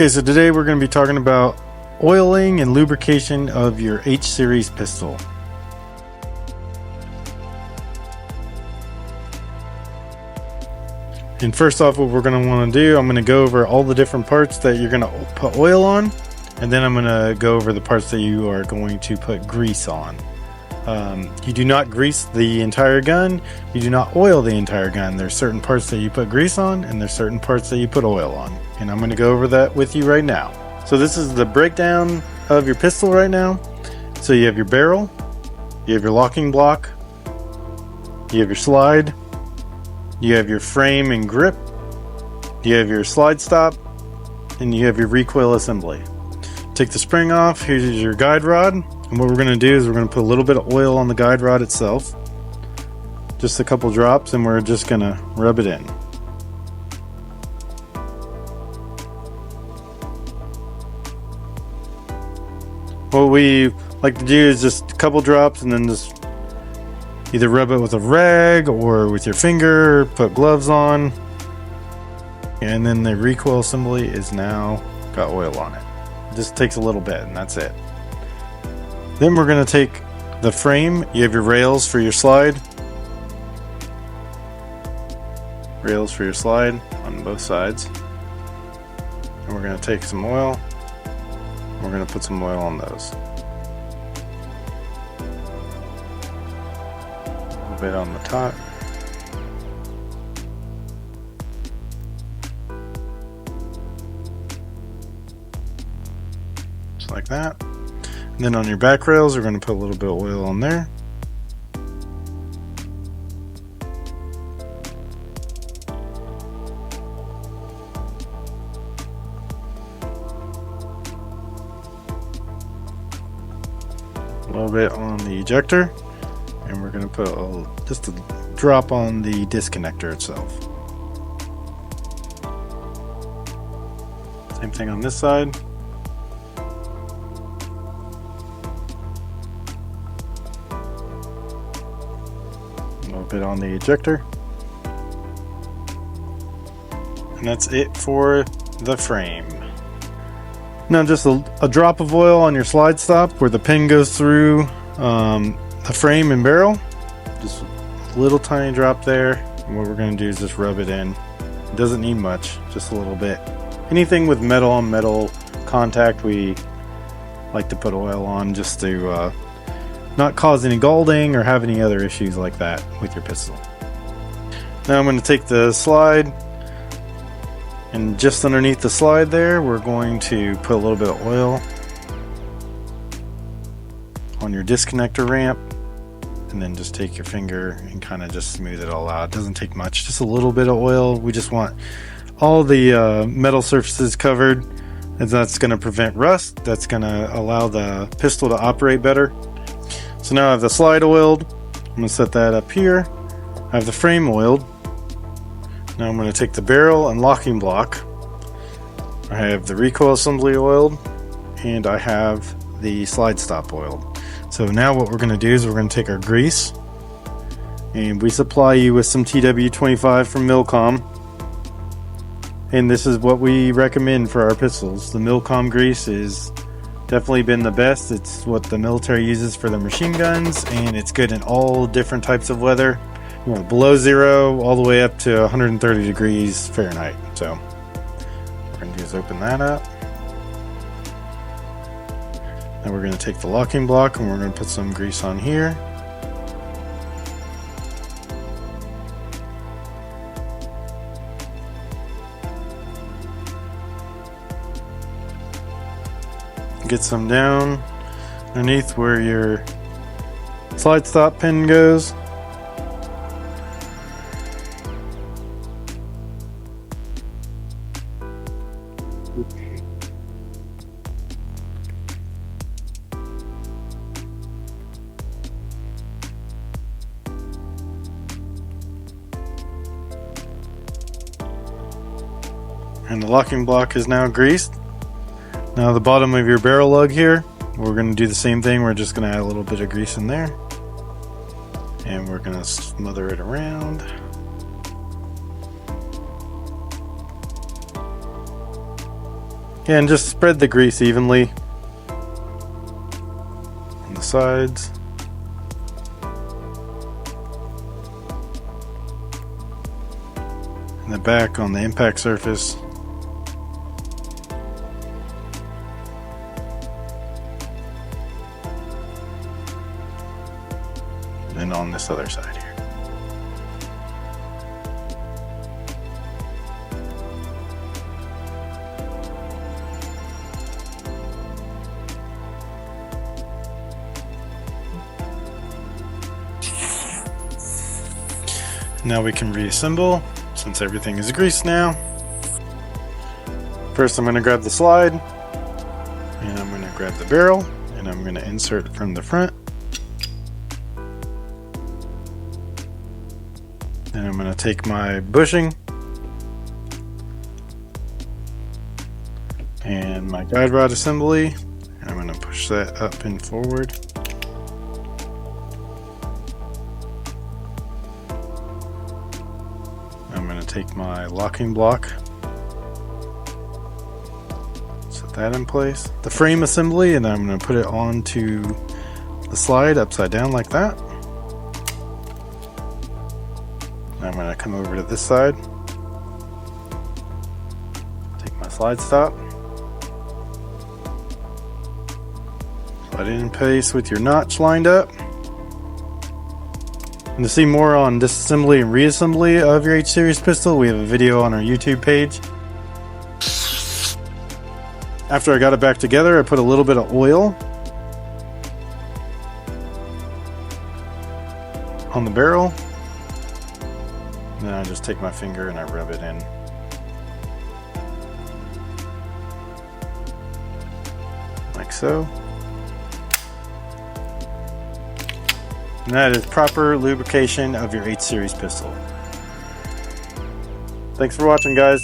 Okay, so today we're going to be talking about oiling and lubrication of your H series pistol. And first off, what we're going to want to do, I'm going to go over all the different parts that you're going to put oil on, and then I'm going to go over the parts that you are going to put grease on. You do not grease the entire gun, you do not oil the entire gun. There's certain parts that you put grease on, and there's certain parts that you put oil on. And I'm going to go over that with you right now. So this is the breakdown of your pistol right now. So you have your barrel, you have your locking block, you have your slide, you have your frame and grip, you have your slide stop, and you have your recoil assembly. Take the spring off. Here's your guide rod. And what we're going to do is we're going to put a little bit of oil on the guide rod itself. Just a couple drops, and we're just going to rub it in. What we like to do is just a couple drops and then just either rub it with a rag or with your finger, put gloves on. And then the recoil assembly is now got oil on it. It just takes a little bit and that's it. Then we're going to take the frame. You have your rails for your slide. Rails for your slide on both sides. And we're going to take some oil. We're going to put some oil on those. A little bit on the top. Just like that. And then on your back rails, we're going to put a little bit of oil on there. A little bit on the ejector, and we're going to put just a drop on the disconnector itself. Same thing on this side. A little bit on the ejector. And that's it for the frame. Now just a drop of oil on your slide stop where the pin goes through the frame and barrel. Just a little tiny drop there. And what we're going to do is just rub it in. It doesn't need much, just a little bit. Anything with metal on metal contact we like to put oil on just to not cause any galding or have any other issues like that with your pistol. Now I'm going to take the slide, and just underneath the slide there, we're going to put a little bit of oil on your disconnector ramp, and then just take your finger and kind of just smooth it all out. It doesn't take much, just a little bit of oil. We just want all the metal surfaces covered, and that's going to prevent rust. That's going to allow the pistol to operate better. So now I have the slide oiled. I'm going to set that up here. I have the frame oiled. Now I'm going to take the barrel and locking block. I have the recoil assembly oiled, and I have the slide stop oiled. So now what we're going to do is we're going to take our grease, and we supply you with some TW25 from Milcom. And this is what we recommend for our pistols. The Milcom grease is definitely been the best. It's what the military uses for their machine guns, and it's good in all different types of weather. You know, below zero all the way up to 130 degrees Fahrenheit. So what we're going to do is open that up. Now we're going to take the locking block and we're going to put some grease on here. Get some down underneath where your slide stop pin goes. And the locking block is now greased. Now the bottom of your barrel lug here, we're going to do the same thing. We're just going to add a little bit of grease in there. And we're going to smother it around. And just spread the grease evenly on the sides. And the back on the impact surface. And on this other side here. Now we can reassemble since everything is greased now. First I'm going to grab the slide and I'm going to grab the barrel and I'm going to insert from the front. Then I'm going to take my bushing and my guide rod assembly and I'm going to push that up and forward. I'm going to take my locking block, set that in place, the frame assembly, and I'm going to put it onto the slide upside down like that. I'm going to come over to this side, take my slide stop, slide it in place with your notch lined up. And to see more on disassembly and reassembly of your H-Series pistol, we have a video on our YouTube page. After I got it back together, I put a little bit of oil on the barrel. And then I just take my finger and I rub it in. Like so. And that is proper lubrication of your H-Series pistol. Thanks for watching, guys.